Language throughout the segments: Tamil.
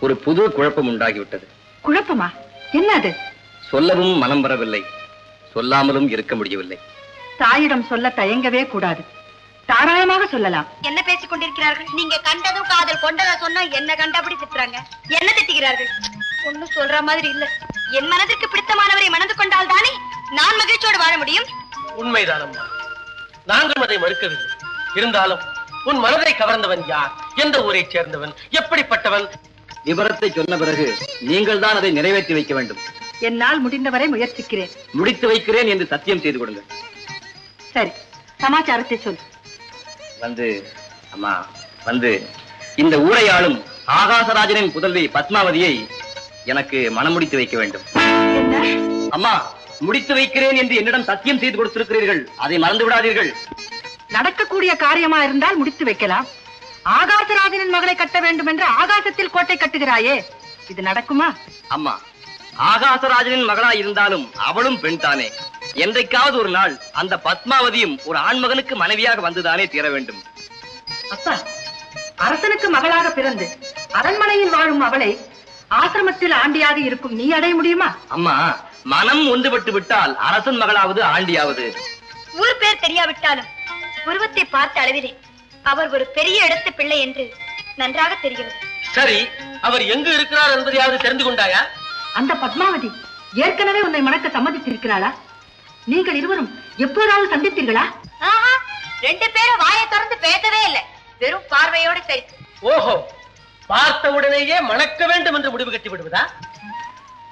ஒரு புது குழப்பம் உண்டாகிவிட்டது. குழப்பமா? என்னது? சொல்லவும் மனம் வரவில்லை, சொல்லாமலும் இருக்க முடியவில்லை. தாயிடம் சொல்ல தயங்கவே கூடாது, தாராளமாக சொல்லலாம். என்ன பேசிக் கொண்டிருக்கிறார்கள்? நீங்க கண்டதும் காதல் கொண்டதா சொன்னா என்ன கண்டபடி திட்டுறாங்க, என்ன திட்டுகிறார்கள்? ஒண்ணும் சொல்ற மாதிரி இல்ல. என் மனதிற்கு பிடித்தமானவரை மணந்து கொண்டால் தானே நான் மகிழ்ச்சியோடு வாழ முடியும். உண்மைதான் அம்மா, நாங்கள் அதை மறுக்கவில்லை. இருந்தாலும் உன் மனதை கவர்ந்தவன் யார், எந்த ஊரை சேர்ந்தவன், எப்படிப்பட்டவன்? விவரத்தை சொன்ன பிறகு நீங்கள் தான் அதை நிறைவேற்றி வைக்க வேண்டும். என்னால் முடிந்தவரை முயற்சிக்கிறேன். முடித்து வைக்கிறேன் என்று சத்தியம் செய்து கொடுங்கள். சரி, சமாச்சாரத்தை சொல். அம்மா, இந்த ஊரை ஆளும் ஆகாசராஜனின் புதல்வி பத்மாவதியை எனக்கு மனம் முடித்து வைக்க வேண்டும். என்ன? அம்மா, முடித்து வைக்கிறேன் என்று என்னிடம் சத்தியம் செய்து கொடுத்திருக்கிறீர்கள், அதை மறந்து விடாதீர்கள். நடக்கக்கூடிய காரியமா இருந்தால் முடித்து வைக்கலாம். ஆகாசராஜனின் மகளை கட்ட வேண்டும் என்று ஆகாசத்தில் கோட்டை கட்டுகிறாயே, இது நடக்குமா? அம்மா, ஆகாசராஜனின் மகளாய் இருந்தாலும் அவளும் பெண் தானே. என்றைக்காவது ஒரு நாள் அந்த பத்மாவதியும் ஒரு ஆண்மகனுக்கு மனைவியாக வந்துதானே தீர வேண்டும். அப்பா, அரசனுக்கு மகளாக பிறந்து அரண்மனையில் வாழும் அவளை ஆசிரமத்தில் ஆண்டியாக இருக்கும் நீ அடைய முடியுமா? அம்மா, மனம் ஒன்றுபட்டு விட்டால் அரசன் மகளாவது ஆண்டியாவது. ஊர் பேர் தெரியாவிட்டாலும் உருவத்தை பார்த்த அளவிலே அவர் ஒரு பெரிய இடத்து பிள்ளை என்று நன்றாக தெரிகிறது. சரி, அவர் எங்கு இருக்கிறார் என்பதையாவது தெரிந்து கொண்டாயா? அந்த பத்மாவதி ஏற்கனவே உன்னை மணக்க சம்மதித்திருக்கிறாளா? நீங்கள் இருவரும் எப்போதாவது சந்தித்தீர்களா? ரெண்டு பேரும் வாயை திறந்து பேசவே இல்லை, வெறும் பார்வையோடு சரி. ஓஹோ, பார்த்தவுடனேயே மணக்க வேண்டும் என்று முடிவு கட்டி விடுவதா?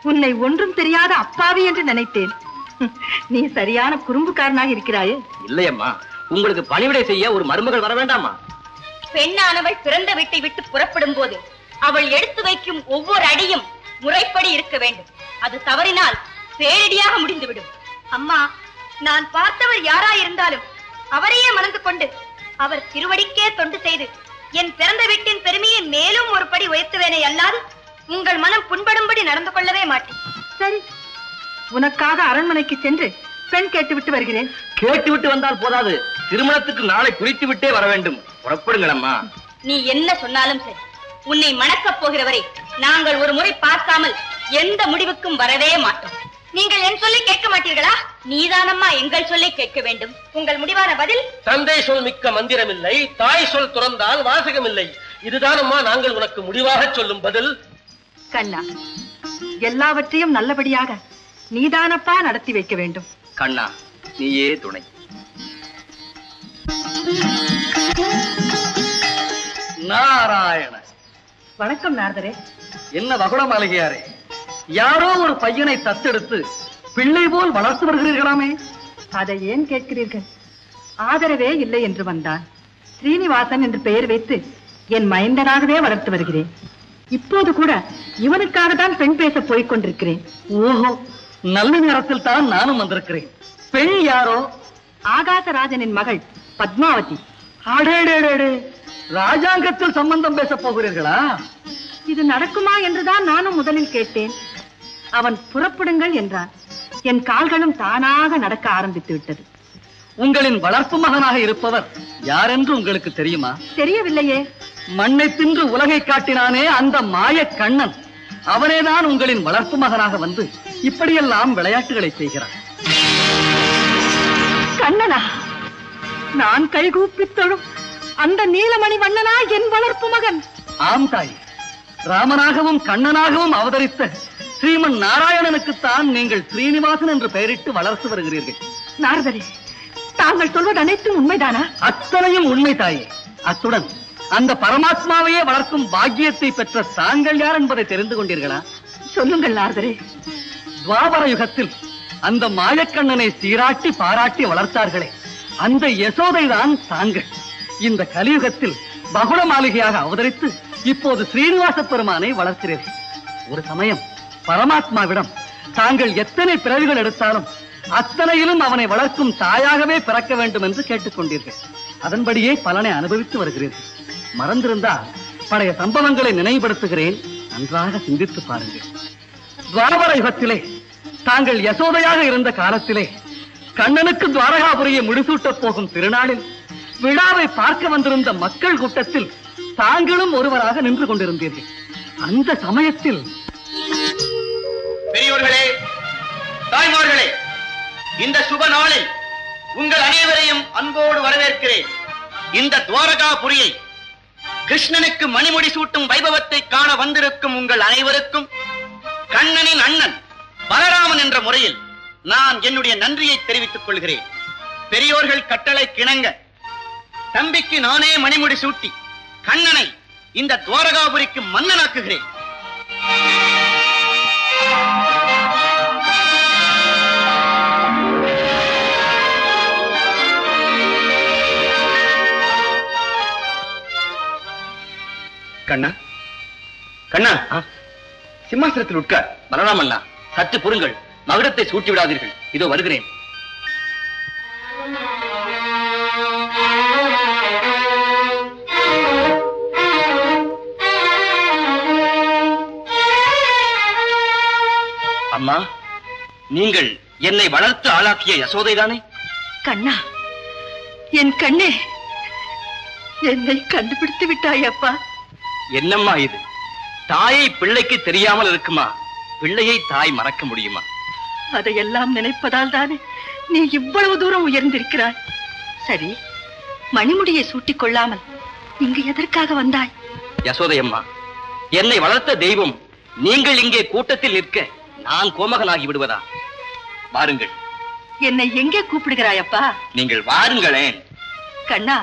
உன்னை ஒன்றும் தெரியாத அப்பாவி என்று நினைத்தேன். நீ சரியான குறும்புக்காரனாக இருக்கிறாயே. இல்லையம்மா, உங்களுக்கு பணிவிடை செய்ய ஒரு மருமகள் வர வேண்டாமா? பெண்ணானவள் பிறந்த வீட்டை விட்டு புறப்படும் போது அவள் எடுத்து வைக்கும் ஒவ்வொரு அடியும் முறைப்படி இருக்க வேண்டும். அது தவறினால் பேரடியாக முடிந்துவிடும். அம்மா, நான் பார்த்தவர் யாராயிருந்தாலும் அவரையே மணந்து கொண்டு அவர் திருவடிக்கே தொண்டு செய்து என் பிறந்த வீட்டின் பெருமையை மேலும் ஒரு படி உயர்த்துவேனே அல்லாது உங்கள் மனம் புண்படும்படி நடந்து கொள்ளவே மாட்டேன். சரி, உனக்காக அரண்மனைக்கு சென்று பெண் கேட்டுவிட்டு வருகிறேன். கேட்டுவிட்டு வந்தால் போதாது, திருமணத்துக்கு நாளை குறித்து விட்டே வர வேண்டும். புறப்படுங்கள் அம்மா. நீ என்ன சொன்னாலும் சரி, உன்னை மணக்கப் போகிறவரை நாங்கள் ஒரு முறை பார்க்காமல் எந்த முடிவுக்கும் வரவே மாட்டோம். நீங்கள் என் சொல்லி கேட்க மாட்டீர்களா? நீதானம்மா எங்கள் சொல்லி கேட்க வேண்டும். உங்கள் முடிவான பதில்? தந்தை சொல் மிக்க மந்திரம் இல்லை, தாய் சொல் துறந்தால் வாசகம் இல்லை. இதுதானம்மா நாங்கள் உனக்கு முடிவாக சொல்லும் பதில். கண்ணா, எல்லாவற்றையும் நல்லபடியாக நீதானப்பா நடத்தி வைக்க வேண்டும். கண்ணா, நீயே துணை. நாராயண. வணக்கம் நாரதரே. என்ன வகுட மாளிகையாரே, யாரோ ஒரு பையனை தத்தெடுத்து பிள்ளை போல் வளர்த்து வருகிறீர்களாமே? அதை ஏன் கேட்கிறீர்கள்? ஆதரவே இல்லை என்று வந்தான். ஸ்ரீனிவாசன் என்று பெயர் வைத்து என் மைந்தனாகவே வளர்த்து வருகிறேன். இப்போது கூட இவனுக்காக தான் பெண் பேச போய்க் கொண்டிருக்கிறேன். ஓஹோ, நல்ல நேரத்தில் தான் நானும் வந்திருக்கிறேன். பெண் யாரோ? ஆகாசராஜனின் மகள் பத்மாவதி. அடேடே, ராஜாங்கத்தில் சம்பந்தம் பேச போகிறீர்களா? இது நடக்குமா என்றுதான் நானும் முதலில் கேட்டேன். அவன் புறப்படுங்கள் என்றான். என் கால்களும் தானாக நடக்க ஆரம்பித்து விட்டது. உங்களின் வளர்ப்பு மகனாக இருப்பவர் யாரென்று உங்களுக்கு தெரியுமா? தெரியவில்லையே. மண்ணை தின்று உலகை காட்டினானே அந்த மாய கண்ணன், அவனேதான் உங்களின் வளர்ப்பு மகனாக வந்து இப்படியெல்லாம் விளையாட்டுகளை செய்கிறான். கண்ணனா? நான் கைகூப்பி தொழும் அந்த நீலமணி வண்ணனா என் வளர்ப்பு மகன்? ஆம் தாய், ராமனாகவும் கண்ணனாகவும் அவதரித்த ஸ்ரீமன் நாராயணனுக்குத்தான் நீங்கள் ஸ்ரீனிவாசன் என்று பெயரிட்டு வளர்த்து வருகிறீர்கள். நாரதரே, தாங்கள் சொல்வது அனைத்தும் உண்மைதானா? அத்தனையும் உண்மை தாயே. அத்துடன் அந்த பரமாத்மாவையே வளர்க்கும் பாக்கியத்தை பெற்ற தாங்கள் யார் என்பதை தெரிந்து கொண்டீர்களா? சொல்லுங்கள் நாரதரே. துவாபர யுகத்தில் அந்த மாயக்கண்ணனை சீராட்டி பாராட்டி வளர்த்தார்களே, அந்த யசோதை தான் தாங்கள். இந்த கலியுகத்தில் பகுட மாளிகையாக அவதரித்து இப்போது ஸ்ரீனிவாச பெருமானை வளர்க்கிறீர்கள். ஒரு சமயம் பரமாத்மாவிடம் தாங்கள் எத்தனை பிறவிகள் எடுத்தாலும் அத்தனையிலும் அவனை வளர்க்கும் தாயாகவே பிறக்க வேண்டும் என்று கேட்டுக்கொண்டீர்கள். அதன்படியே பலனை அனுபவித்து வருகிறீர்கள். மறந்திருந்தால் பழைய சம்பவங்களை நினைவுபடுத்துகிறேன், நன்றாக சிந்தித்து பாருங்கள். துவாபர யுகத்திலே தாங்கள் யசோதையாக இருந்த காலத்திலே கண்ணனுக்கு துவாரகாபுரியை முடிசூட்டப் போகும் திருநாளில் விழாவை பார்க்க வந்திருந்த மக்கள் கூட்டத்தில் தாங்களும் ஒருவராக நின்று கொண்டிருந்தீர்கள். அந்த சமயத்தில் பெரியோர்களே, தாய்மார்களே, இந்த சுப நாளில் உங்கள் அனைவரையும் அன்போடு வரவேற்கிறேன். இந்த துவாரகாபுரியை கிருஷ்ணனுக்கு மணிமுடி சூட்டும் வைபவத்தை காண வந்திருக்கும் உங்கள் அனைவருக்கும் கண்ணனின் அண்ணன் பலராமன் என்ற முறையில் நான் என்னுடைய நன்றியை தெரிவித்துக் கொள்கிறேன். பெரியோர்கள் கட்டளை கிணங்க தம்பிக்கு நானே மணிமுடி சூட்டி கண்ணனை இந்த துவாரகாபுரிக்கு மன்னனாக்குகிறேன். கண்ணா, கண்ணா, சிம்மாசனத்தில் உட்கார். பலராமண்ணா, சற்று பொறுங்கள். மகுடத்தை சூட்டி விடாதீர்கள். இதோ வருகிறேன். அம்மா, நீங்கள் என்னை வளர்த்து ஆளாக்கிய யசோதைதானே? கண்ணா, என் கண்ணே, என்னை கண்டுபிடித்து விட்டாய் அப்பா. என்னம்மா இது? தாயை பிள்ளைக்கு தெரியாமல் இருக்குமா? பிள்ளையை தாய் மறக்க முடியுமா? அதையெல்லாம் நினைப்பதால் தானே நீ இவ்வளவு தூரம் உயர்ந்திருக்கிறாய். சரி, மணிமுடியை சூட்டிக் கொள்ளாமல் இங்கு எதற்காக வந்தாய்? யசோதையம்மா, என்னை வளர்த்த தெய்வம் நீங்கள் இங்கே கூட்டத்தில் நிற்க நான் கோமகனாகி விடுவதா? வாருங்கள். என்னை எங்கே கூப்பிடுகிறாயப்பா? நீங்கள் வாருங்களேன். கண்ணா,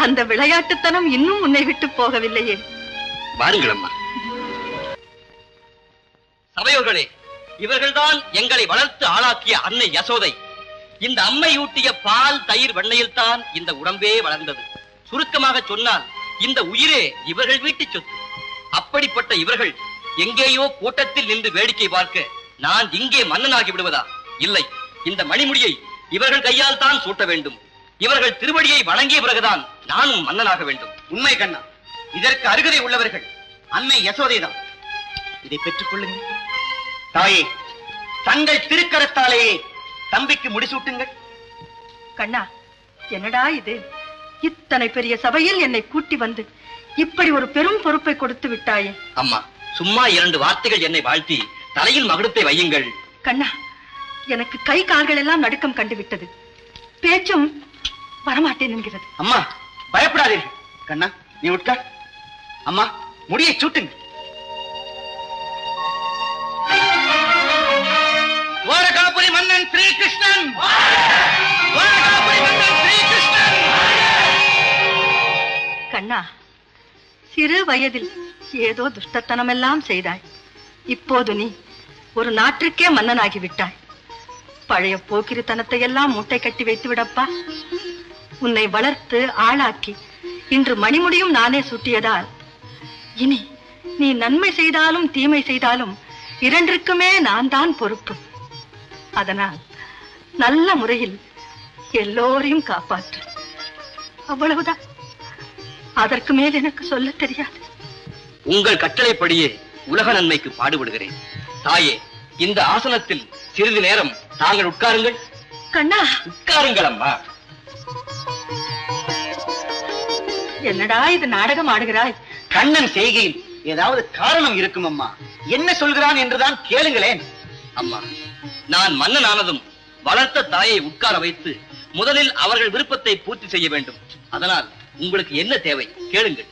அந்த விளையாட்டுத்தனம் இன்னும் உன்னை விட்டு போகவில்லையே. வாருங்கள் அம்மா. சபையோர்களே, இவர்கள்தான் எங்களை வளர்த்து ஆளாக்கிய அன்னை யசோதை. இந்த அம்மை ஊட்டிய பால், தயிர், வெண்ணையில் தான் இந்த உடம்பே வளர்ந்தது. சுருக்கமாக சொன்னால் இந்த உயிரே இவர்கள் வீட்டு சொத்து. அப்படிப்பட்ட இவர்கள் எங்கேயோ கூட்டத்தில் நின்று வேடிக்கை பார்க்க நான் இங்கே மன்னனாகி விடுவதா? இல்லை, இந்த மணிமுடியை இவர்கள் கையால் தான் சூட்ட வேண்டும். இவர்கள் திருவடியை வணங்கிய பிறகுதான் நானும் மன்னனாக வேண்டும். உண்மை கண்ணா, இதற்கு அருகதை உள்ளவர்கள் அன்னை யசோதைதான். இதை பெற்றுக் கொள்ளுங்கள். தாயே, தங்கள் திருக்கரத்தாலேயே தம்பிக்கு முடிசூட்டுங்கள். கண்ணா, என்னடா இது? இத்தனை பெரிய சபையில் என்னை கூட்டி வந்து இப்படி ஒரு பெரும் பொறுப்பை கொடுத்து விட்டாயே. அம்மா, சும்மா 2 வார்த்தைகள் என்னை வாழ்த்தி தலையில் மகுடத்தை வையுங்கள். கண்ணா, எனக்கு கை கால்கள் எல்லாம் நடுக்கம் கண்டுவிட்டது. பேச்சும் வரமாட்டேன் என்கிறது. அம்மா, பயப்படாதீர்கள். கண்ணா, நீ உட்கார். அம்மா, முடியை சூட்டுங்கள். துவாரகாபுரி மன்னன் ஸ்ரீகிருஷ்ணன்! துவாரகாபுரி மன்னன் ஸ்ரீகிருஷ்ணன்! கண்ணா, சிறு வயதில் ஏதோ துஷ்டத்தனம் எல்லாம் செய்தாய். இப்போது நீ ஒரு நாட்டிற்கே மன்னனாகி விட்டாய். பழைய போக்கிரித்தனத்தை எல்லாம் மூட்டை கட்டி வைத்து விடப்பா. உன்னை வளர்த்து ஆளாக்கி இன்று மணிமுடியும் நானே சூட்டியதால் இனி நீ நன்மை செய்தாலும் தீமை செய்தாலும் இரண்டிற்குமே நான் தான் பொறுப்பு. அதனால் நல்ல முறையில் எல்லோரையும் காப்பாற்று. அவ்வளவுதான். அதற்கு மேல் எனக்கு சொல்ல தெரியாது. உங்கள் கட்டளைப்படியே உலக நன்மைக்கு பாடுபடுகிறேன். தாயே, இந்த ஆசனத்தில் சிறிது நேரம் தாங்கள் உட்காருங்கள். கண்ணா, உட்காருங்கள் அம்மா. என்னடா இது நாடகம் ஆடுகிறாய்? கண்ணன் செய்கையில் ஏதாவது காரணம் இருக்கும் அம்மா. என்ன சொல்கிறான் என்றுதான் கேளுங்களேன். அம்மா, நான் மன்னனானதும் வளர்த்த தாயை உட்கார வைத்து முதலில் அவர்கள் விருப்பத்தை பூர்த்தி செய்ய வேண்டும். அதனால் உங்களுக்கு என்ன தேவை கேளுங்கள்.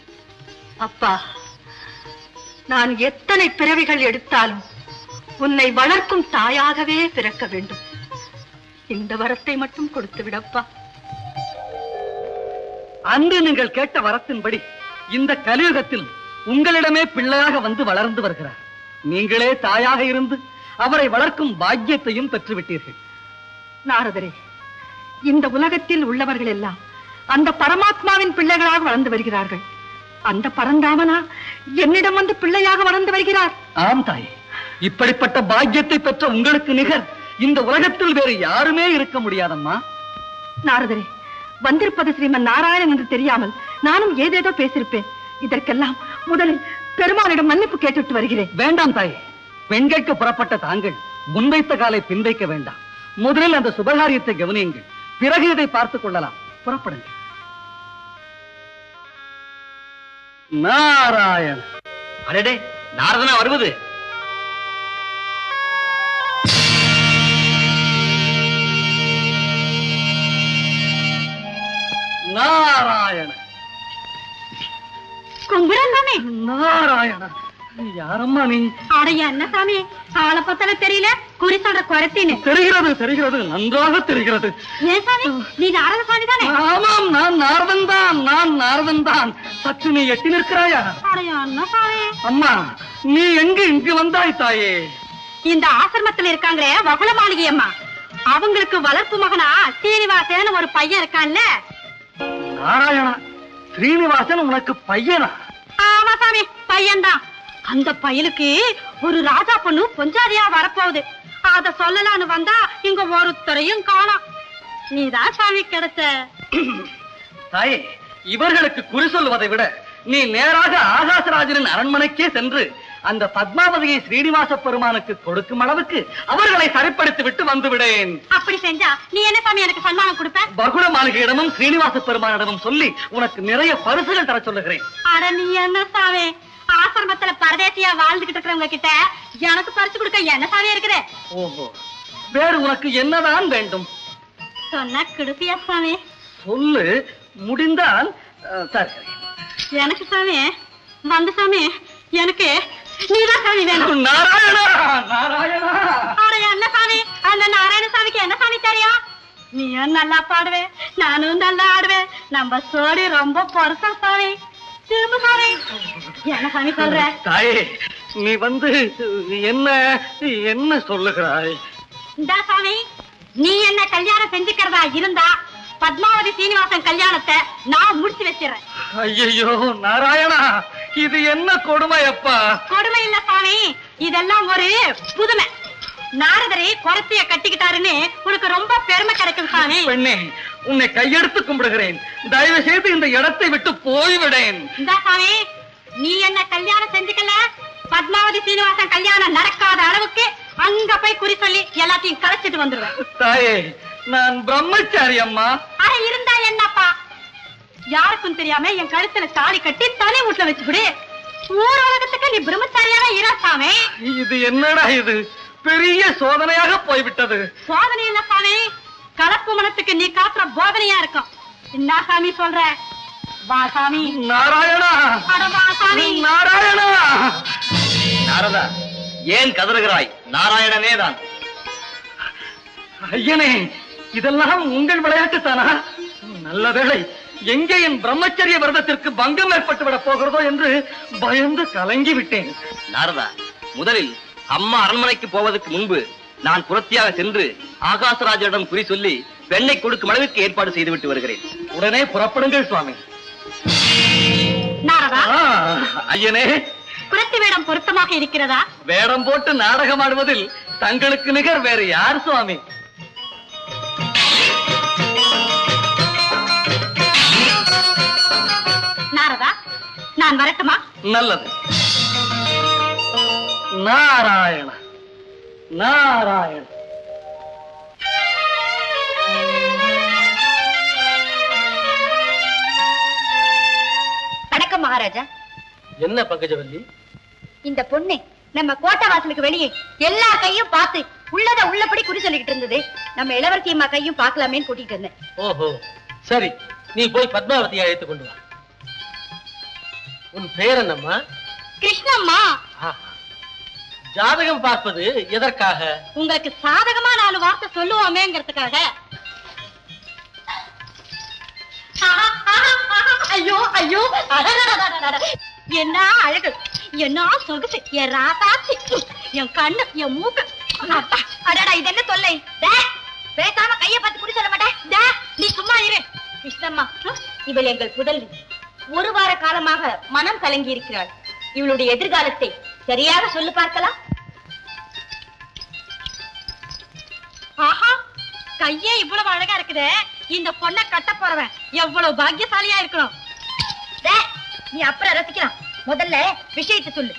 அப்பா, நான் எத்தனை பிறவிகள் எடுத்தாலும் உன்னை வளர்க்கும் தாயாகவே பிறக்க வேண்டும். இந்த வரத்தை மட்டும் கொடுத்து விடப்பா. அன்று நீங்கள் கேட்ட வரத்தின்படி இந்த கலியுகத்தில் உங்களிடமே பிள்ளையாக வந்து வளர்ந்து வருகிறார். நீங்களே தாயாக இருந்து அவரை வளர்க்கும் பாக்கியத்தையும் பெற்றுவிட்டீர்கள். நாரதரே, இந்த உலகத்தில் உள்ளவர்கள் எல்லாம் அந்த பரமாத்மாவின் பிள்ளைகளாக வளர்ந்து வருகிறார்கள். அந்த பரந்தாமனா என்னிடம் வந்து பிள்ளையாக வளர்ந்து வருகிறார். ஆம் தாயே, இப்படிப்பட்ட பாக்கியத்தை பெற்ற உங்களுக்கு நிகர் இந்த உலகத்தில் வேறு யாருமே இருக்க முடியாதம்மா. நாரதரே, வந்திருப்பது ஸ்ரீமன் நாராயணன் என்று தெரியாமல் நானும் ஏதேதோ பேசியிருப்பேன். இதற்கெல்லாம் முதலில் பெருமானிடம் மன்னிப்பு கேட்டுவிட்டு வருகிறேன். வேண்டாம் தாயே, பெண்களுக்கு புறப்பட்ட தாங்கள் முன்வைத்த காலை பின்வைக்க வேண்டாம். முதலில் அந்த சுபகாரியத்தை கவனியுங்கள். பிறகு இதை பார்த்துக் கொள்ளலாம். புறப்படுங்கள். நாராயண அடடே, நாரதனா வருவது? நாராயண கும்பிடாமே. நாராயண, யாரம்மா நீ? அடைய என்ன சாமி, ஆளை பத்தல தெரியல, குறி சொல்ற குறைத்தின்னு. தெரிகிறது தெரிகிறது, நன்றாக தெரிகிறது. ஏன் சாமி, நீ நாரத சாமி தானே? ஆமாம், நான் நாரதன் தான். சற்று நீ எட்டி நிற்கிறாயா? அடைய என்ன சாமி? அம்மா, நீ இங்கு வந்தாய் தாயே? இந்த ஆசிரமத்தில் இருக்காங்களே வகுள மாளிகை அம்மா, அவங்களுக்கு வளர்ப்பு மகனா சீனிவாசன் ஒரு பையன் இருக்கான்ல. நாராயணா, ஸ்ரீனிவாசன் உனக்கு பையனா? ஆமா சாமி, பையன்தான். அந்த பையனுக்கு ஒரு ராஜா பொண்ணு பொஞ்சாதியா வரப்போகுது. அத சொல்லலான்னு வந்தா இங்க ஒருத்தரையும் காணோம். நீதான் சாமி கிடைச்ச. தாயே, இவர்களுக்கு குறி சொல்வதை விட நீ நேராக ஆகாசராஜனின் அரண்மனைக்கே சென்று அந்த பத்மாவதியை ஸ்ரீனிவாச பெருமானுக்கு கொடுக்கும் அளவுக்கு அவர்களை சரிப்படுத்தி விட்டு வந்து விடேன். அப்படி செஞ்சா நீ என்ன சாமி எனக்கு சன்மானம் கொடுப்ப? பகுட மாளிகையிடமும் ஸ்ரீனிவாச பெருமானிடமும் சொல்லி உனக்கு நிறைய பரிசுகள் தர சொல்லுகிறேன். அட நீ என்ன சாமி, ஆசிரமத்துல பரதேசியா வாழ்ந்துகிட்டு இருக்கிறவங்க கிட்ட எனக்கு பரிசு கொடுக்க என்ன சாமி இருக்குது? ஓஹோ, வேறு உனக்கு என்னதான் வேண்டும்? சொன்ன கொடுப்பியா சாமி? சொல்லு, முடிந்தால் தருகிறேன். எனக்கு சாமி வந்து சாமி, எனக்கு நீதான் சாமி வேணும். நாராயணா, நாராயணா. அட என்ன சாமி, அந்த நாராயண சாமிக்கு என்ன சாமி தெரியும்? நீயும் நல்லா பாடுவே, நானும் நல்லா ஆடுவேன். நம்ம சோடி ரொம்ப பொருசம் சாமி. திரும்ப சாமி, என்ன சாமி சொல்ற? தாயே, நீ வந்து என்ன சொல்லுகிறாய்? இந்த சாமி, நீ என்ன கல்யாணம் செஞ்சுக்கிறதா இருந்தா பத்மாவதி சீனிவாசன் கல்யாணத்தை நான் முடிச்சு வச்சிடறேன். ஐயோ நாராயணா, இது என்ன கொடுமை அப்பா? கொடுமை இல்ல சாமி, இதெல்லாம் ஒரு புதுமை. நாரதரை குரத்திய கட்டிக்கிட்டாருன்னு உனக்கு ரொம்ப பெருமை கிடைக்கும் சாமி. பெண்ணே, உன்னை கையெடுத்து கும்பிடுகிறேன். தயவு செய்து இந்த இடத்தை விட்டு போய்விடேன். இந்த சாமி, நீ என்ன கல்யாணம் செஞ்சுக்கல, பத்மாவதி சீனிவாசன் கல்யாணம் நடக்காத அளவுக்கு அங்க போய் குறி சொல்லி எல்லாத்தையும் கலைச்சிட்டு வந்துருவேன். தாயே, நான் பிரம்மச்சாரி அம்மா. அட இருந்தா என்னப்பா, யாருக்கும் தெரியாம என் கழுத்துல தாலி கட்டி தனி வீட்டுல வச்சுவிடு. ஊர் உலகத்துக்கு நீ பிரம்மச்சாரியாக இராசாமே. இது என்னடா இது? பெரிய சோதனையாக போய்விட்டது. சோதனை இல்ல சாமி, கலப்பு மனத்துக்கு நீ காட்டுற போதனையா இருக்கும். என்ன சாமி சொல்ற? வா சாமி. நாராயணா, அட வா சாமி. நாராயணா. நாரதா, ஏன் கதறுகிறாய்? நாராயணனே தான். ஐயனே, இதெல்லாம் உங்கள் விளையாட்டு தானா? நல்ல வேளை, எங்கே என் பிரம்மச்சரிய விரதத்திற்கு பங்கம் ஏற்பட்டு விட போகிறதோ என்று பயந்து கலங்கி விட்டேன். நாரதா, முதலில் அம்மா அரண்மனைக்கு போவதற்கு முன்பு நான் புறத்தியாக சென்று ஆகாசராஜரிடம் குறி சொல்லி பெண்ணை கொடுக்கும் அளவுக்கு ஏற்பாடு செய்துவிட்டு வருகிறேன். உடனே புறப்படுங்கள் சுவாமி. நாரதா, ஐயனே, குரத்தி வேடம் பொருத்தமாக இருக்கிறதா? வேடம் போட்டு நாடகம் ஆடுவதில் தங்களுக்கு நிகர் வேறு யார் சுவாமி? நாரதா, நான் வரட்டுமா? நல்லது. நாராயண, நாராயண. வணக்கம் மகாராஜா. என்ன பங்கஜவல்லி? இந்த பொண்ணு நம்ம கோட்டை வாசலுக்கு வெளியே எல்லா கையும் பார்த்து உள்ளத உள்ளபடி குறி சொல்லிக்கிட்டு இருந்தது. நம்ம இளவரசி அம்மா கையும் பார்க்கலாமேன்னு கூட்டிட்டு இருந்தேன். ஓஹோ, சரி, நீ போய் பத்மாவதியை அழைத்துக் கொண்டு வா. உன் பெயர் என்னம்மா? கிருஷ்ணம்மா. ஜாதகம் பார்ப்பது எதற்காக? உங்களுக்கு சாதகமா 4 வார்த்தை சொல்லுவோமேங்கிறதுக்காக. ஐயோ ஐயோ, என்ன அழகு, என்ன சொகுசு, என் ராசாச்சி, என் கண்ணு, என் மூக்கு. அடடா, இது என்ன தொல்லை? பேசாம கைய பார்த்து குடி சொல்ல மாட்டேன். நீ சும்மா இரு. கிருஷ்ணம்மா, இவள் எங்கள் புதல்வி. 1 வார காலமாக மனம் கலங்கி இருக்கிறாள். இவளுடைய எதிர்காலத்தை சரியாக சொல்லு பார்க்கலாம். ஆஹா, கையே இவ்வளவு அழகா இருக்குதே. இந்த பொண்ணை கட்ட போறவன் எவ்வளவு பாக்கியசாலியா இருக்கணும். நீ அப்புறம் ரசிக்கலாம், முதல்ல விஷயத்தை சொல்லு.